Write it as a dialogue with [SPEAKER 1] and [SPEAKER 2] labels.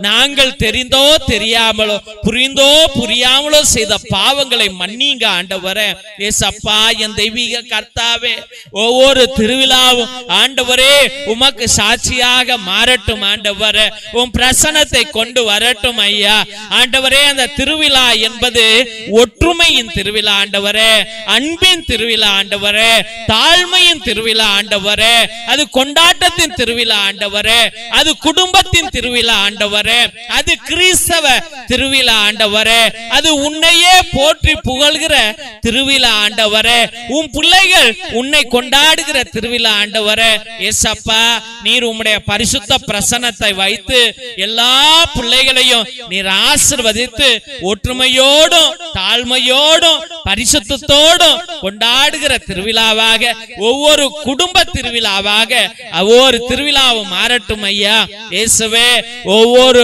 [SPEAKER 1] நாங்கள் தெரிந்தோ தெரியாமலோ புரிந்தோ புரியாமலோ செய்த பாவங்களை மன்னிங்க ஆண்டவரே. ஏசப்பா, என் தெய்வீக கர்த்தாவே, ஒவ்வொரு திருவிழாவும் ஆண்டவரே உமக்கு சாட்சியாக மாறட்டும் ஆண்டவரே. உம் பிரசன்னத்தை கொண்டு வரட்டும் ஐயா. ஆண்டவரே, அந்த திருவிழா என்பது ஒற்றுமையின் திருவிழா ஆண்டவரே, அன்பின் திருவிழா ஆண்டவரே, தாழ்மையின் திருவிழா ஆண்டவரே, அது கொண்டாட்டத்தின் திருவிழா ஆண்டவரே, அது குடும்பத்தின் திருவிழா ஆண்டவரே, அது கிறிஸ்தவ திருவிழா ஆண்டவரே, அது உன்னையே போற்றி புகழ்கிற திருவிழா ஆண்டவரே, உன் பிள்ளைகள் உன்னை கொண்டாடுகிற திருவிழா ஆண்டவரே. ஏசப்பா, நீர் உம்முடைய பரிசுத்த பிரசன்னத்தை வைத்து எல்லா பிள்ளைகளையும் நீர் ஆசீர்வதித்து ஒற்றுமையோடும் தாழ்மையோடும் பரிசுத்தத்தோடும் கொண்டாடுகிற திருவிழாவாக, ஒவ்வொரு குடும்ப திருவிழாவாக ஒவ்வொரு திருவிழாவும் மாறட்டும் ஐயா. இயேசுவே, ஒவ்வொரு